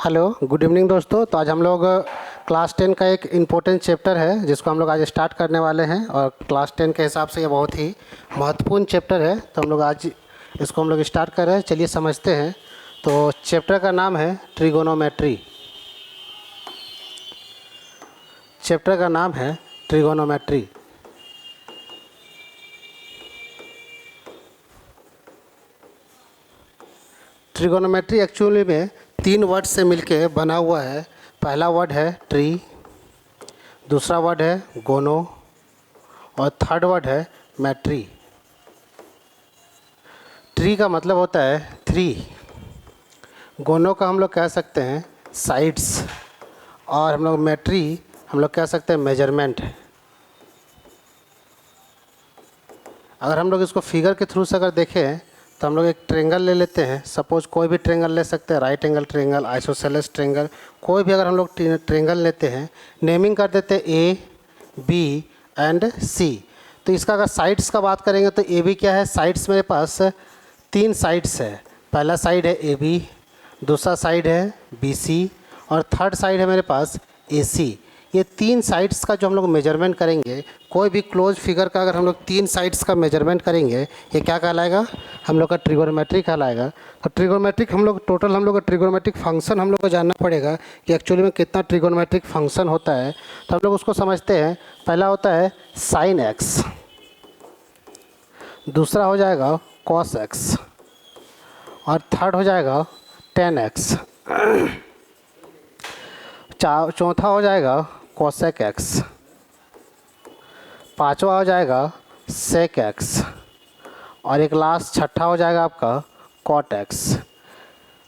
Hello, good evening दोस्तों। तो आज हम लोग क्लास 10 का एक इम्पोर्टेंट चैप्टर है जिसको हम लोग आज स्टार्ट करने वाले हैं और क्लास 10 के हिसाब से ये बहुत ही महत्वपूर्ण चैप्टर है। तो हम लोग आज इसको हम लोग स्टार्ट कर रहे हैं। चलिए समझते हैं। तो चैप्टर का नाम है ट्रिगोनोमेट्री। चैप्टर का नाम है ट्रिगोनोमेट्री। ट्रिगोनोमेट्री एक्चुअली में 3 वर्ड से मिलके बना हुआ है। पहला वर्ड है ट्री, दूसरा वर्ड है गोनो और थर्ड वर्ड है मैट्री। ट्री का मतलब होता है 3, गोनो का हम लोग कह सकते हैं साइड्स और हम लोग मैट्री हम लोग कह सकते हैं मेजरमेंट। अगर हम लोग इसको फिगर के थ्रू से अगर देखें तो हम लोग एक ट्रेंगल ले लेते हैं। सपोज कोई भी ट्रेंगल ले सकते हैं, right angle triangle, isosceles triangle, कोई भी अगर हम लोग ट्रेंगल लेते हैं, नेमिंग कर देते हैं ए, बी एंड सी। तो इसका अगर साइड्स का बात करेंगे तो ए बी क्या है, साइड्स मेरे पास 3 साइड्स है। पहला साइड है ए बी, दूसरा साइड है बी सी और थर्ड साइड है मेरे पास ए सी। ये 3 साइड्स का जो हम लोग मेजरमेंट करेंगे, कोई भी क्लोज फिगर का अगर हम लोग 3 साइड्स का मेजरमेंट करेंगे, ये क्या कहलाएगा, हम लोग का ट्रिगोनोमेट्री कहलाएगा। तो ट्रिगोनोमेट्रिक हम लोग टोटल हम लोग का ट्रिगोनोमेट्रिक फंक्शन हम लोग को जानना पड़ेगा कि एक्चुअली में कितना ट्रिगोनोमेट्रिक फंक्शन होता है। तो हम लोग उसको समझते हैं। पहला होता है साइन एक्स, दूसरा हो जाएगा कॉस एक्स और थर्ड हो जाएगा टेन एक्स, चौथा हो जाएगा कोसेक एक्स, पांचवा हो जाएगा सेक एक्स और एक लास्ट छठा हो जाएगा आपका कॉट एक्स।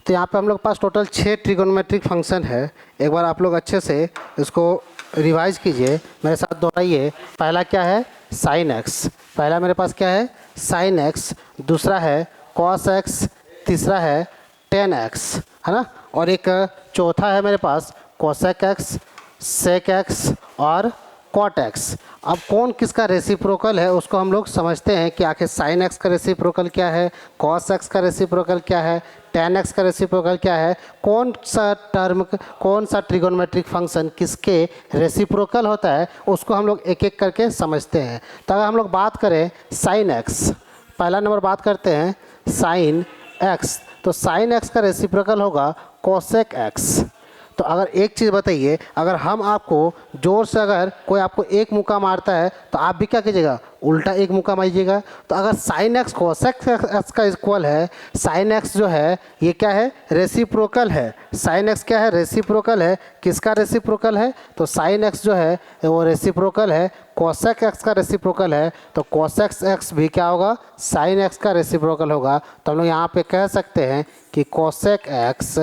तो यहाँ पे हम लोग पास टोटल 6 ट्रिगोनोमेट्रिक फंक्शन है। एक बार आप लोग अच्छे से इसको रिवाइज कीजिए, मेरे साथ दोहराइए। पहला क्या है, साइन एक्स। पहला मेरे पास क्या है, साइन एक्स, दूसरा है कॉस एक्स, तीसरा है टेन एक्स, है ना, और एक चौथा है मेरे पास कोसेक एक्स, सेक एक्स और कॉट एक्स। अब कौन किसका रेसिप्रोकल है उसको हम लोग समझते हैं कि आखिर साइन एक्स का रेसिप्रोकल क्या है, कॉस एक्स का रेसिप्रोकल क्या है, टेन एक्स का रेसिप्रोकल क्या है, कौन सा टर्म, कौन सा ट्रिगोनोमेट्रिक फंक्शन किसके रेसिप्रोकल होता है, उसको हम लोग एक एक करके समझते हैं। तो अगर हम लोग बात करें साइन एक्स, पहला नंबर बात करते हैं साइन एक्स। तो साइन एक्स का रेसिप्रोकल होगा कोसेक एक्स। तो अगर एक चीज़ बताइए, अगर हम आपको ज़ोर से अगर कोई आपको एक मुक्का मारता है तो आप भी क्या कीजिएगा, उल्टा एक मुक्का मारिएगा। तो अगर साइन एक्स कोसेक एक्स का इक्वल है, साइन एक्स जो है ये क्या है, रेसिप्रोकल है। साइन एक्स क्या है, रेसिप्रोकल है। किसका रेसिप्रोकल है, तो साइन एक्स जो है वो रेसिप्रोकल है, कोसेक एक्स का रेसिप्रोकल है। तो कोसेक एक्स भी क्या होगा, साइन एक्स का रेसिप्रोकल होगा। तो हम लोग यहाँ पे कह सकते हैं कि कोसेक एक्स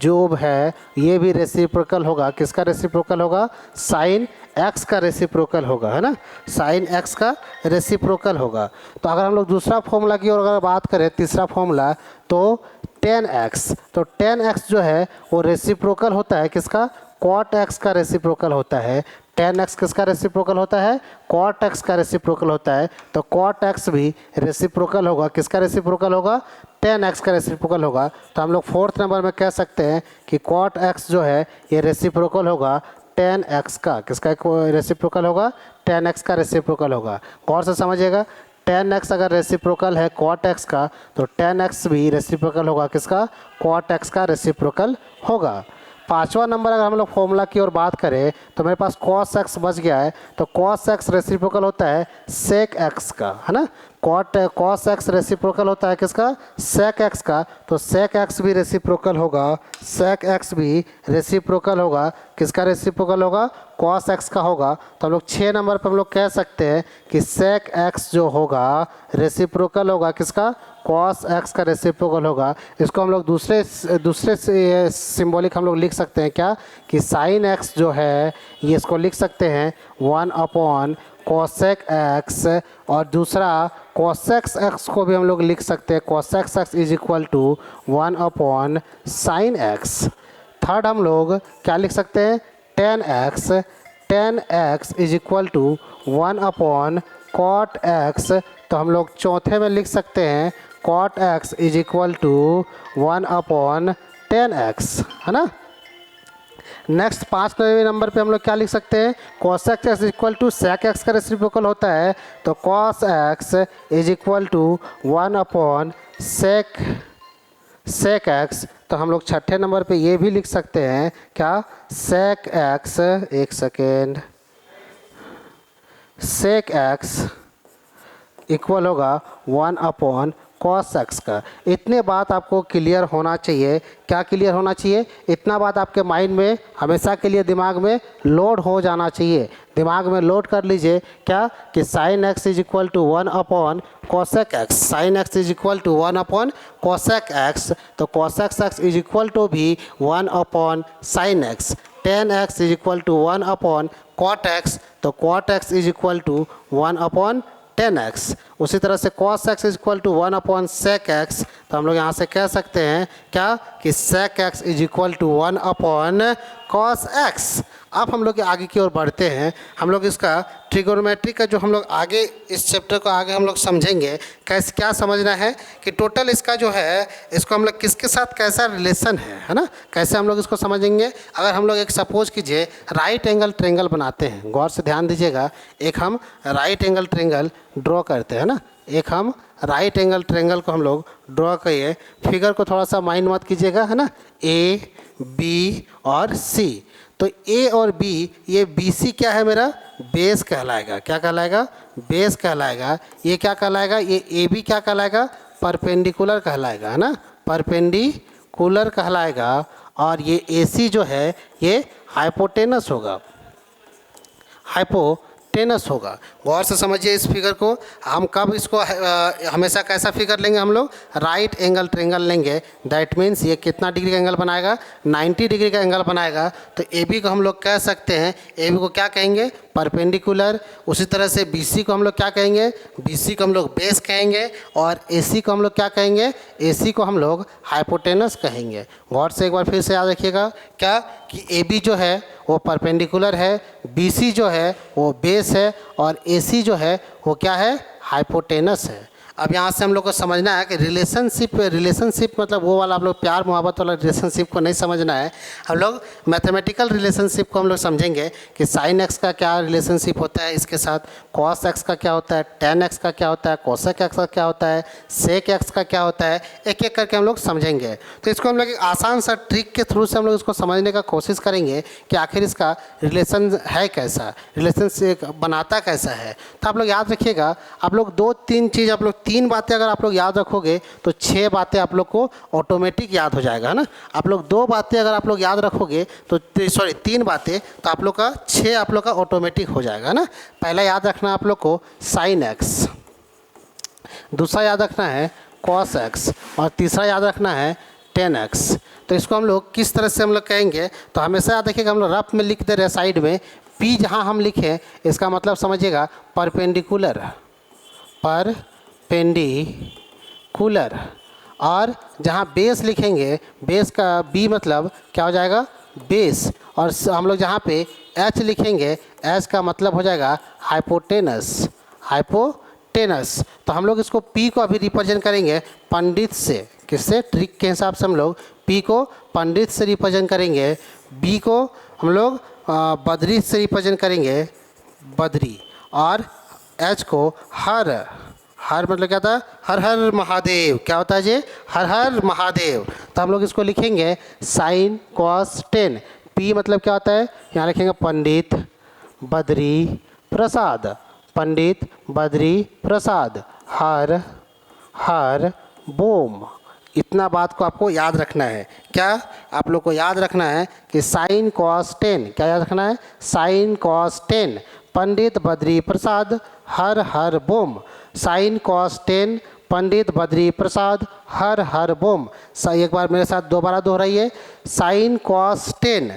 जो है ये भी रेसिप्रोकल होगा। किसका रेसिप्रोकल होगा, साइन एक्स का रेसिप्रोकल होगा, है ना, साइन एक्स का रेसिप्रोकल होगा। तो अगर हम लोग दूसरा फॉर्मूला की और अगर बात करें, तीसरा फॉर्मूला, तो टेन एक्स। तो टेन एक्स जो है वो रेसिप्रोकल होता है किसका, कॉट एक्स का रेसिप्रोकल होता है। टेन एक्स किसका रेसिप्रोकल होता है, कॉट एक्स का रेसिप्रोकल होता है। तो कॉट एक्स भी रेसिप्रोकल होगा। किसका रेसिप्रोकल होगा, टेन एक्स का रेसिप्रोकल होगा। तो हम लोग 4th नंबर में कह सकते हैं कि कॉट एक्स जो है ये रेसिप्रोकल होगा टेन एक्स का। किसका रेसिप्रोकल होगा, टेन एक्स का रेसिप्रोकल होगा। गौर से समझिएगा, टेन एक्स अगर रेसिप्रोकल है कॉट एक्स का तो टेन एक्स भी रेसिप्रोकल होगा किसका, कॉट एक्स का रेसिप्रोकल होगा। 5वां नंबर अगर हम लोग फॉर्मूला की ओर बात करें तो मेरे पास कॉस एक्स बच गया है। तो कॉस एक्स रेसिप्रोकल होता है सेक एक्स का, है ना, कॉस एक्स रेसिप्रोकल होता है किसका, सेक एक्स का। तो सेक एक्स भी रेसिप्रोकल होगा, सेक एक्स भी रेसिप्रोकल होगा। किसका रेसिप्रोकल होगा, कॉस एक्स का होगा। तो हम लोग 6 नंबर पर हम लोग कह सकते हैं कि सेक एक्स जो होगा रेसिप्रोकल होगा किसका, कॉस एक्स का रेसिप्रोकल होगा। इसको हम लोग दूसरे सिंबॉलिक हम लोग लिख सकते हैं क्या, कि साइन एक्स जो है ये इसको लिख सकते हैं 1 अपॉन कोसेक एक्स, और दूसरा कोसेक एक्स को भी हम लोग लिख सकते हैं cosec x is equal to 1 upon sine x. Third हम लोग क्या लिख सकते हैं, tan x is equal to 1 upon cot x. तो हम लोग चौथे में लिख सकते हैं cot x is equal to 1 upon tan x, है ना। नेक्स्ट 5वें नंबर पे हम लोग क्या लिख सकते हैं, cosec x equal to sec x का रेसिप्रोकल होता है, तो cos x is equal to 1 upon sec x। तो हम लोग 6ठे नंबर पे ये भी लिख सकते हैं क्या, sec x, एक सेकेंड, sec x इक्वल होगा 1 अपॉन cos x का। इतने बात आपको क्लियर होना चाहिए। क्या क्लियर होना चाहिए, इतना बात आपके माइंड में हमेशा के लिए दिमाग में लोड हो जाना चाहिए। दिमाग में लोड कर लीजिए क्या, कि sin x is equal to 1 upon cosec x, sin x is equal to 1 upon cosec x। तो cosec x is equal to भी 1 upon sin x, tan x is equal to 1 upon cot x, तो cot x is equal to 1 upon tan x। उसी तरह से cos x is equal to 1 upon sec x। तो हम लोग यहाँ से कह सकते हैं क्या, कि sec x is equal to 1 upon cos x। अब हम लोग आगे की ओर बढ़ते हैं। हम लोग इसका ट्रिगोनोमेट्री का जो हम लोग आगे इस चैप्टर को आगे हम लोग समझेंगे, कैसे क्या समझना है कि टोटल इसका जो है, इसको हम लोग किसके साथ कैसा रिलेशन है ना, कैसे हम लोग इसको समझेंगे। अगर हम लोग एक सपोज कीजिए राइट एंगल ट्रायंगल बनाते हैं, गौर से ध्यान दीजिएगा, एक हम राइट एंगल ट्रायंगल ड्रॉ करते हैं ना, एक हम राइट एंगल ट्रायंगल को हम लोग ड्रॉ करिए। फिगर को थोड़ा सा माइंड मत कीजिएगा है ना, ए बी और सी। तो ए और बी, ये बी सी क्या है मेरा, बेस कहलाएगा। क्या कहलाएगा, बेस कहलाएगा। ये क्या कहलाएगा, ये ए बी क्या कहलाएगा, परपेंडिकुलर कहलाएगा है ना, परपेंडिकुलर कहलाएगा। और ये ए सी जो है ये हाइपोटेनस होगा, हाइपोटेनस होगा। गौर से समझिए इस फिगर को। हम कब इसको हमेशा कैसा फिगर लेंगे, हम लोग राइट एंगल ट्रायंगल लेंगे। दैट मीन्स ये कितना डिग्री का एंगल बनाएगा, 90 डिग्री का एंगल बनाएगा। तो ए बी को हम लोग कह सकते हैं, ए बी को क्या कहेंगे, परपेंडिकुलर। उसी तरह से बी सी को हम लोग क्या कहेंगे, बी सी को हम लोग बेस कहेंगे। और ए सी को हम लोग क्या कहेंगे, ए सी को हम लोग हाइपोटेनस कहेंगे। गौर से एक बार फिर से याद रखिएगा क्या, कि ए बी जो है वो परपेंडिकुलर है, बी सी जो है वो बेस है, और ए सी जो है वो क्या है, हाइपोटेनस है। अब यहाँ से हम लोग को समझना है कि रिलेशनशिप मतलब वो वाला आप लोग प्यार मोहब्बत वाला रिलेशनशिप को नहीं समझना है। हम लोग मैथमेटिकल रिलेशनशिप को हम लोग समझेंगे कि साइन एक्स का क्या रिलेशनशिप होता है इसके साथ, कॉस एक्स का क्या होता है, टेन एक्स का क्या होता है, कोसेक एक्स का क्या होता है, सेक एक्स का क्या होता है, एक एक करके हम लोग समझेंगे। तो इसको हम लोग एक आसान सा ट्रिक के थ्रू से हम लोग इसको समझने का कोशिश करेंगे कि आखिर इसका रिलेशन है कैसा, रिलेशनशिप बनाता कैसा है। तो आप लोग याद रखिएगा, आप लोग 2-3 चीज़, आप लोग 3 बातें अगर आप लोग याद रखोगे तो 6 बातें आप लोग को ऑटोमेटिक याद हो जाएगा है ना। आप लोग 2 बातें अगर आप लोग याद रखोगे तो 3 बातें, तो आप लोग का 6 आप लोग का ऑटोमेटिक हो जाएगा है ना। पहला याद रखना है आप लोग को साइन एक्स, दूसरा याद रखना है कॉस एक्स, और तीसरा याद रखना है टेन एक्स। तो इसको हम लोग किस तरह से हम लोग कहेंगे, तो हमेशा याद रखिएगा, हम लोग रफ में लिख दे रहे साइड में, पी जहाँ हम लिखें इसका मतलब समझिएगा परपेंडिकुलर, परपेंडिकुलर। और जहाँ बेस लिखेंगे, बेस का बी मतलब क्या हो जाएगा, बेस। और हम लोग जहाँ पे एच लिखेंगे, एच का मतलब हो जाएगा हाइपोटेनस, हाइपोटेनस। तो हम लोग इसको पी को अभी रिप्रेजेंट करेंगे पंडित से, किससे, ट्रिक के हिसाब से हम लोग पी को पंडित से रिप्रेजेंट करेंगे, बी को हम लोग बद्री से रिप्रेजेंट करेंगे, बद्री। और एच को हर मतलब क्या था, हर हर महादेव। क्या होता है जी, हर हर महादेव। तो हम लोग इसको लिखेंगे साइन कॉस टेन। पी मतलब क्या होता है, यहाँ लिखेंगे पंडित बद्री प्रसाद, पंडित बद्री प्रसाद, हर हर बोम। इतना बात को आपको याद रखना है। क्या आप लोग को याद रखना है कि साइन कॉस टेन, क्या याद रखना है, sine cos tan, Pandit Badri Prasad, हर हर बोम। Sine cos tan, Pandit Badri Prasad, हर हर बोम। एक बार मेरे साथ दोबारा दोहराइए, sine cos tan,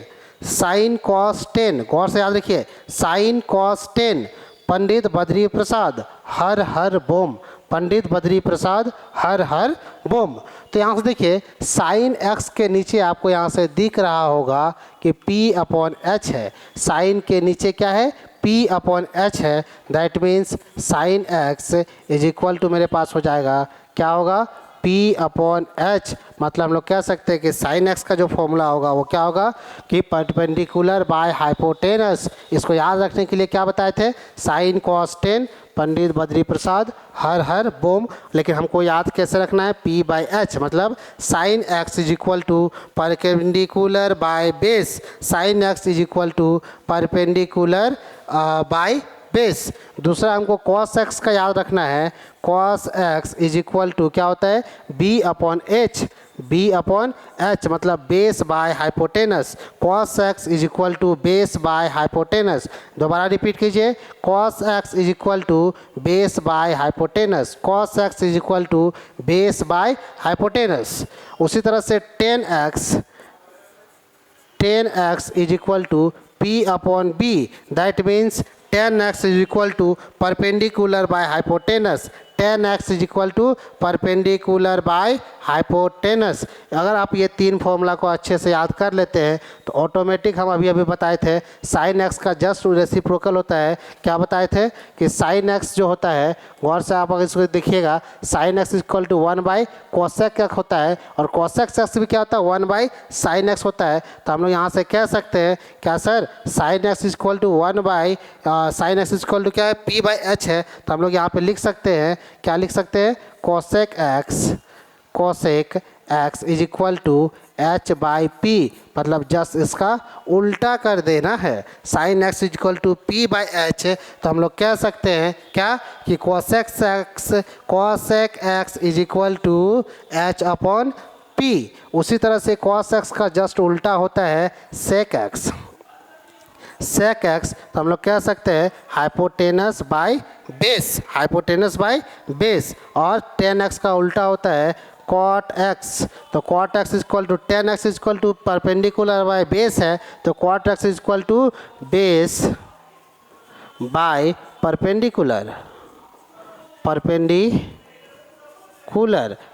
sine cos tan, गौर से याद रखिए, sine cos tan, Pandit Badri Prasad, हर हर बोम, पंडित बद्री प्रसाद, हर हर बोम। तो यहाँ से देखिए साइन एक्स के नीचे आपको यहाँ से दिख रहा होगा कि P अपॉन एच है। साइन के नीचे क्या है, P अपॉन एच है। That means sine x is equal to मेरे पास हो जाएगा, क्या होगा, पी अपॉन एच, मतलब हम लोग कह सकते हैं कि साइन एक्स का जो फॉर्मूला होगा वो क्या होगा कि परपेंडिकुलर बाय हाइपोटेनस। इसको याद रखने के लिए क्या बताए थे, sine cos tan, Pandit Badri Prasad, हर हर बोम। लेकिन हमको याद कैसे रखना है, पी बाई एच, मतलब sine x is equal to perpendicular by base, sine x is equal to perpendicular by base. दूसरा हमको कॉस एक्स का याद रखना है, cos x is equal to क्या होता है, B upon H, B upon H मतलब base by hypotenuse, cos x is equal to base by hypotenuse. दोबारा रिपीट कीजिए, cos x is equal to base by hypotenuse, cos x is equal to base by hypotenuse. उसी तरह से tan x is equal to P upon B, that means tan x is equal to perpendicular by hypotenuse, tan x is equal to perpendicular by hypotenuse। अगर आप ये तीन formula को अच्छे से याद कर लेते हैं तो ऑटोमेटिक, हम अभी बताए थे साइन एक्स का जस्ट रेसिप्रोकल होता है। क्या बताए थे कि साइन एक्स जो होता है, गौर से आप अगर इसको देखिएगा, sine x equal to 1 by cosec x होता है, और कोसेक एक्स भी क्या होता है, 1 बाई साइन एक्स होता है। तो हम लोग यहाँ से कह सकते हैं क्या sir, sine x equal to 1 by sine x equal to क्या है, पी बाई एच है। तो हम लोग यहाँ पे लिख सकते हैं, क्या लिख सकते हैं, cosec x is equal to H by P, मतलब जस्ट इसका उल्टा कर देना है। Sine x is equal to P by H, तो हम लोग कह सकते हैं क्या कि cosec x is equal to H upon P. उसी तरह से कॉस एक्स का जस्ट उल्टा होता है सेक एक्स, तो हम लोग कह सकते हैं hypotenuse by base, hypotenuse by base. और टेन एक्स का उल्टा होता है कॉट एक्स, तो cot x is equal to tan x is equal to perpendicular by base है, तो cot x is equal to base by perpendicular,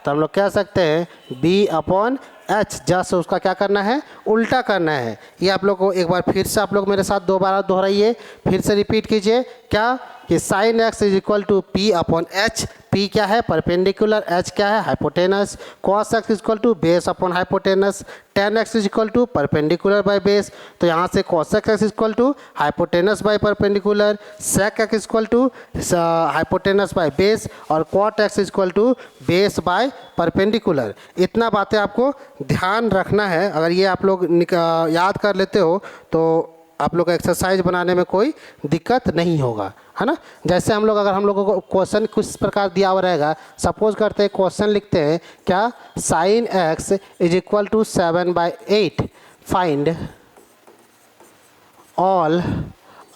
तो हम लोग कह सकते हैं बी अपॉन एच, जस्ट उसका क्या करना है, उल्टा करना है। ये आप लोग को एक बार फिर से आप लोग मेरे साथ दोबारा दोहराइए, फिर से रिपीट कीजिए, क्या कि sine x is equal to P upon H, P क्या है परपेंडिकुलर, एच क्या है hypotenuse, cos x is equal to base upon hypotenuse, tan x is equal to perpendicular by base, तो यहाँ से cosec X is equal to hypotenuse by perpendicular, sec X is equal to hypotenuse by base, और cot x is equal to base by perpendicular. इतना बातें आपको ध्यान रखना है। अगर ये आप लोग याद कर लेते हो तो आप लोग का एक्सरसाइज बनाने में कोई दिक्कत नहीं होगा, है ना। जैसे हम लोग, अगर हम लोगों को क्वेश्चन कुछ प्रकार दिया हुआ रहेगा, सपोज करते हैं क्वेश्चन लिखते हैं क्या, sine x is equal to 7/8, find all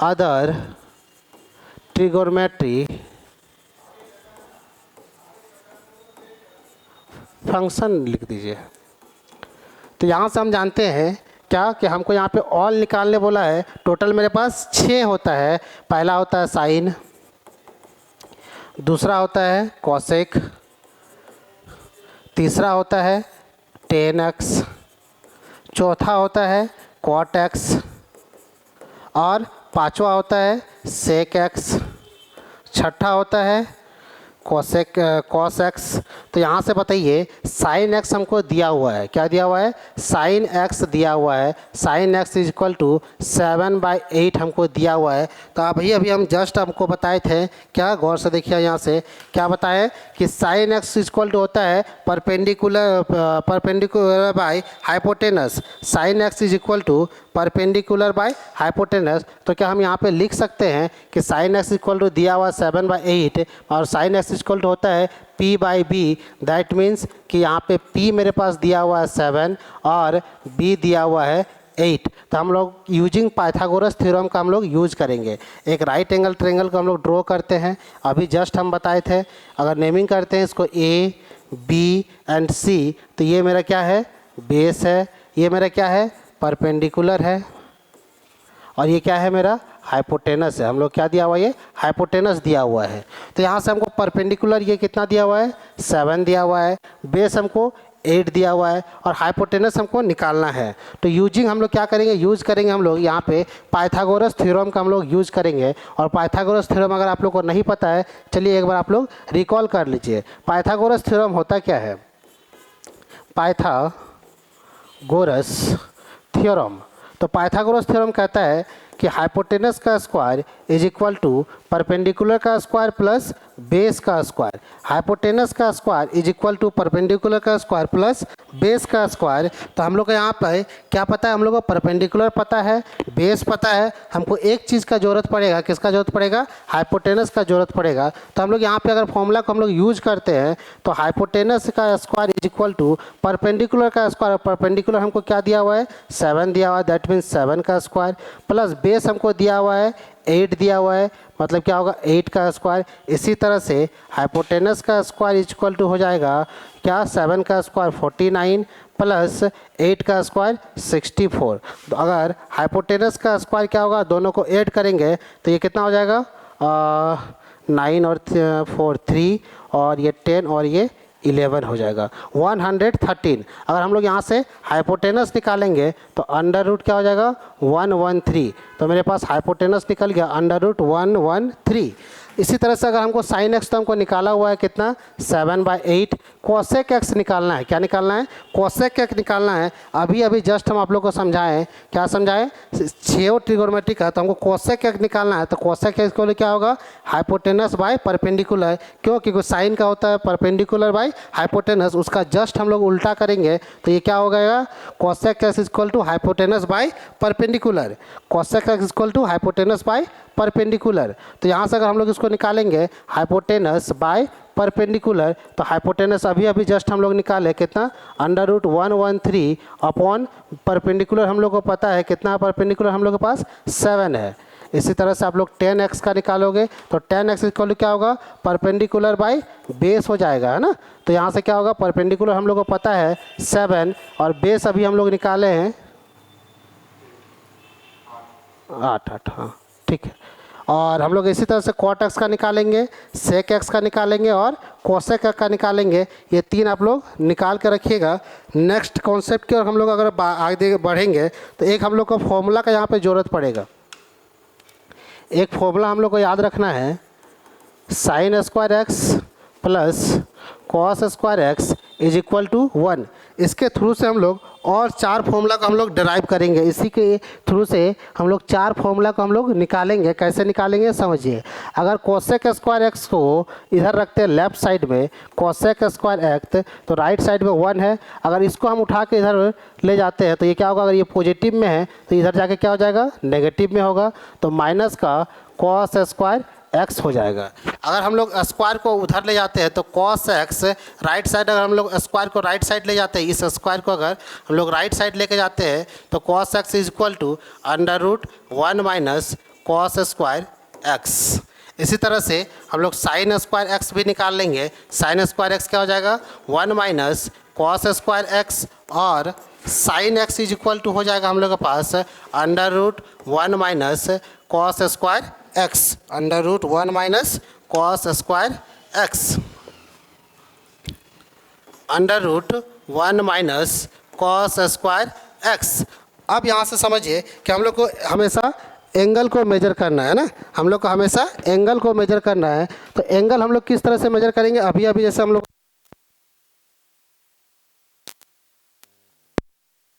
other trigonometry function लिख दीजिए। तो यहाँ से हम जानते हैं क्या कि हमको यहाँ पे ऑल निकालने बोला है। टोटल मेरे पास 6 होता है। पहला होता है साइन, दूसरा होता है कॉसेक, तीसरा होता है टेन एक्स, चौथा होता है कॉट एक्स, और पांचवा होता है सेक एक्स, छठा होता है कॉस एक्स। तो यहाँ से बताइए साइन एक्स हमको दिया हुआ है, क्या दिया हुआ है, साइन एक्स दिया हुआ है, sine x is equal to 7/8 हमको दिया हुआ है। तो अभी हम जस्ट हमको बताए थे क्या, गौर से देखिए यहाँ से क्या बताए कि sine x is equal to होता है perpendicular by hypotenuse, sine x is equal to perpendicular by hypotenuse. तो क्या हम यहाँ पे लिख सकते हैं कि साइन एक्स इक्वल टू दिया हुआ 7/8 और साइन एक्स इक्वल टू होता है p by B, that means कि यहाँ पे p मेरे पास दिया हुआ है 7 और b दिया हुआ है 8। तो हम लोग यूजिंग पाइथागोरस थ्योरम का हम लोग यूज करेंगे। एक राइट एंगल ट्रायंगल को हम लोग ड्रॉ करते हैं, अभी जस्ट हम बताए थे। अगर नेमिंग करते हैं इसको a, b एंड c, तो ये मेरा क्या है, बेस है, ये मेरा क्या है, परपेंडिकुलर है, और ये क्या है मेरा हाइपोटेनस है। हम लोग क्या दिया हुआ है, ये हाइपोटेनस दिया हुआ है। तो यहाँ से हमको परपेंडिकुलर ये कितना दिया हुआ है, 7 दिया हुआ है, बेस हमको 8 दिया हुआ है और हाइपोटेनस हमको निकालना है। तो यूजिंग हम लोग क्या करेंगे, यूज़ करेंगे हम लोग यहाँ पे पाइथागोरस थ्योरम का हम लोग यूज़ करेंगे। और पाइथागोरस थ्योरम अगर आप लोग को नहीं पता है, चलिए एक बार आप लोग रिकॉल कर लीजिए। पाइथागोरस थ्योरम होता क्या है? पाइथागोरस थ्योरम, तो पाइथागोरस थ्योरम कहता है कि हाइपोटेनस का square is equal to perpendicular का स्क्वायर प्लस बेस का स्क्वायर। हाइपोटेनस का square is equal to perpendicular का स्क्वायर प्लस बेस का स्क्वायर। तो हम लोग को यहाँ पर क्या पता है? हम लोग को परपेंडिकुलर पता है, बेस पता है, हमको एक चीज़ का जरूरत पड़ेगा। किसका जरूरत पड़ेगा? हाइपोटेनस का जरूरत पड़ेगा। तो हम लोग यहाँ पे अगर फॉर्मूला को हम लोग यूज करते हैं तो हाइपोटेनस का square is equal to perpendicular का स्क्वायर। परपेंडिकुलर हमको क्या दिया हुआ है? 7 दिया हुआ है, दैट मीन्स 7 का स्क्वायर, प्लस बेस हमको दिया हुआ है 8 दिया हुआ है, मतलब क्या होगा? 8 का स्क्वायर। इसी तरह से हाइपोटेनस का स्क्वायर इज इक्वल टू हो जाएगा क्या? 7 का स्क्वायर 49 प्लस 8 का स्क्वायर 64। तो अगर हाइपोटेनस का स्क्वायर क्या होगा? दोनों को ऐड करेंगे तो ये कितना हो जाएगा? 9 और 4 3 और ये 10 और ये 11 हो जाएगा 113। अगर हम लोग यहाँ से हाइपोटेनस निकालेंगे तो अंडर रूट क्या हो जाएगा? 113। तो मेरे पास हाइपोटेनस निकल गया अंडर रूट 113। इसी तरह से अगर हमको साइन एक्स तो हमको निकाला हुआ है कितना? 7/8। कोसेक एक्स निकालना है। क्या निकालना है? कोसेक एक्स निकालना है। अभी अभी जस्ट हम आप लोग को समझाएं। क्या समझाएं? 6 ट्रिगोनोमेट्रिक है तो हमको कोसेक एक्स निकालना है। तो कोसेक एक्स को क्या होगा? Hypotenuse by perpendicular. क्यों? क्योंकि साइन का होता है परपेंडिकुलर बाय हाइपोटेनस, उसका जस्ट हम लोग उल्टा करेंगे तो ये क्या हो गएगा? Cosec X equal to hypotenuse by perpendicular. Cosec X equal to hypotenuse by perpendicular. तो यहाँ से अगर हम लोग इसको निकालेंगे हाइपोटेनस बाय परपेंडिकुलर, तो हाइपोटेनस अभी अभी जस्ट हम लोग निकाले कितना? अंडर रूट 113 अपॉन परपेंडिकुलर हम लोग को पता है कितना? परपेंडिकुलर हम लोग के पास 7 है। इसी तरह से आप लोग 10x का निकालोगे तो 10x इक्वल क्या होगा? परपेंडिकुलर बाय बेस हो जाएगा, है ना। तो यहाँ से क्या होगा? परपेंडिकुलर हम लोग को पता है 7 और बेस अभी हम लोग निकाले हैं 8। हाँ ठीक है। और हम लोग इसी तरह से कॉट एक्स का निकालेंगे, सेक एक्स का निकालेंगे और कोसेक एक्स का निकालेंगे। ये 3 आप लोग निकाल कर रखिएगा। नेक्स्ट कॉन्सेप्ट की और हम लोग अगर आगे बढ़ेंगे तो एक हम लोग को फॉर्मूला का यहाँ पे ज़रूरत पड़ेगा। एक फॉर्मूला हम लोग को याद रखना है, sine square x plus cos square x is equal to 1। इसके थ्रू से हम लोग और 4 फॉर्मूला को हम लोग डिराइव करेंगे। इसी के थ्रू से हम लोग 4 फॉर्मूला को हम लोग निकालेंगे। कैसे निकालेंगे समझिए। अगर कोसेक स्क्वायर एक्स को इधर रखते हैं लेफ्ट साइड में, कोसेक स्क्वायर एक्स, तो राइट साइड में 1 है। अगर इसको हम उठा के इधर ले जाते हैं तो ये क्या होगा? अगर ये पॉजिटिव में है तो इधर जाके क्या हो जाएगा? नेगेटिव में होगा। तो माइनस का कॉस स्क्वायर एक्स हो जाएगा। अगर हम लोग स्क्वायर को उधर ले जाते हैं तो कॉस एक्स राइट साइड, अगर हम लोग स्क्वायर को राइट साइड ले जाते हैं, इस स्क्वायर को अगर हम लोग राइट साइड लेके जाते हैं तो cos x is equal to under root 1 minus cos square x. इसी तरह से हम लोग साइन स्क्वायर एक्स भी निकाल लेंगे। साइन स्क्वायर एक्स क्या हो जाएगा? 1 माइनस कॉस स्क्वायर एक्स और sine x is equal to हो जाएगा हम लोग के पास under root 1 minus cos square X. Under root 1 minus cos square X, under root 1 minus cos square X. अब यहाँ से समझिए कि हम लोग को हमेशा एंगल को मेजर करना है ना। हम लोग को हमेशा एंगल को मेजर करना है। तो एंगल हम लोग किस तरह से मेजर करेंगे? अभी अभी जैसे हम लोग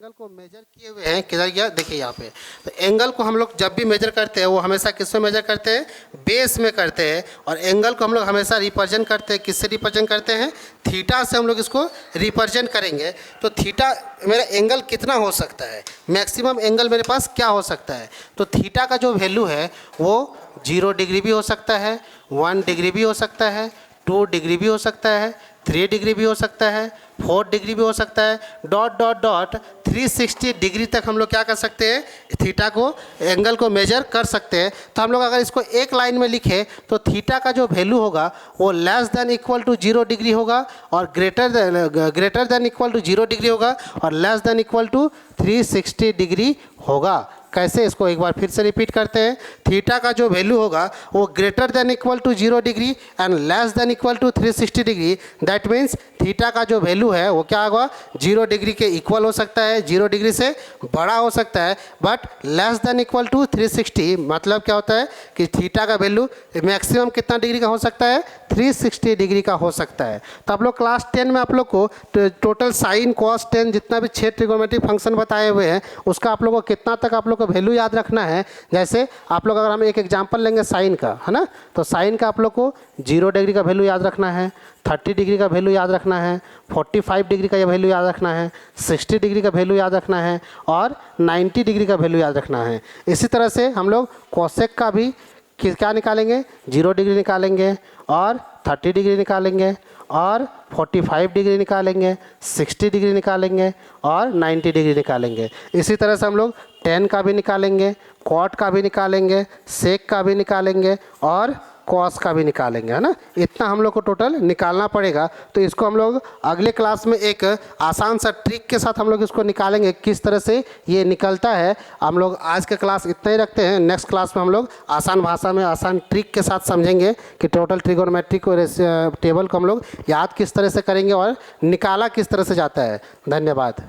एंगल को मेजर किए हुए हैं, किधर गया? देखिए यहाँ पे। तो एंगल को हम लोग जब भी मेजर करते हैं वो हमेशा किस में मेजर करते हैं? बेस में करते हैं। और एंगल को हम लोग हमेशा रिप्रेजेंट करते हैं, किससे रिप्रेजेंट करते हैं? थीटा से हम लोग इसको रिप्रेजेंट करेंगे। तो थीटा मेरा एंगल कितना हो सकता है? मैक्सिमम एंगल मेरे पास क्या हो सकता है? तो थीटा का जो वैल्यू है वो 0 डिग्री भी हो सकता है, 1 डिग्री भी हो सकता है, 2 डिग्री भी हो सकता है, 3 डिग्री भी हो सकता है, 4 डिग्री भी हो सकता है, डॉट डॉट डॉट 360 डिग्री तक हम लोग क्या कर सकते हैं? थीटा को, एंगल को मेजर कर सकते हैं। तो हम लोग अगर इसको एक लाइन में लिखें तो थीटा का जो वैल्यू होगा वो less than equal to 0 degree होगा और greater than equal to 0 degree होगा और less than equal to 360 degree होगा। कैसे, इसको एक बार फिर से रिपीट करते हैं। थीटा का जो वैल्यू होगा वो greater than equal to 0 degree and less than equal to 360 degree. That means theta का जो वैल्यू है वो क्या होगा, 0 डिग्री के इक्वल हो सकता है, 0 डिग्री से बड़ा हो सकता है, but less than equal to 360 मतलब क्या होता है कि थीटा का वैल्यू मैक्सिमम कितना डिग्री का हो सकता है, 360 डिग्री का हो सकता है। तो आप लोग क्लास 10 में आप लोग को टोटल साइन कॉस टेन जितना भी 6 ट्रिगोनोमेट्रिक फंक्शन बताए हुए हैं उसका आप लोगों को कितना तक आप लोग को वैल्यू याद रखना है। जैसे आप लोग, अगर हम एक एग्जांपल लेंगे साइन का, है ना, तो साइन का आप लोग को 0 डिग्री का वैल्यू याद रखना है, 30 डिग्री का वैल्यू याद रखना है, 45 डिग्री का वैल्यू याद रखना है, 60 डिग्री का वैल्यू याद रखना है और 90 डिग्री का वैल्यू याद रखना है। इसी तरह से हम लोग कोसेक का भी क्या निकालेंगे, 0 डिग्री निकालेंगे और 30 डिग्री निकालेंगे और 45 डिग्री निकालेंगे, 60 डिग्री निकालेंगे और 90 डिग्री निकालेंगे। इसी तरह से हम लोग टेन का भी निकालेंगे, कॉट का भी निकालेंगे, सेक का भी निकालेंगे और कॉस का भी निकालेंगे, है ना। इतना हम लोग को टोटल निकालना पड़ेगा। तो इसको हम लोग अगले क्लास में एक आसान सा ट्रिक के साथ हम लोग इसको निकालेंगे, किस तरह से ये निकलता है। हम लोग आज के क्लास इतना ही रखते हैं। नेक्स्ट क्लास में हम लोग आसान भाषा में आसान ट्रिक के साथ समझेंगे कि टोटल ट्रिगोनोमेट्रिक टेबल को हम लोग याद किस तरह से करेंगे और निकाला किस तरह से जाता है। धन्यवाद।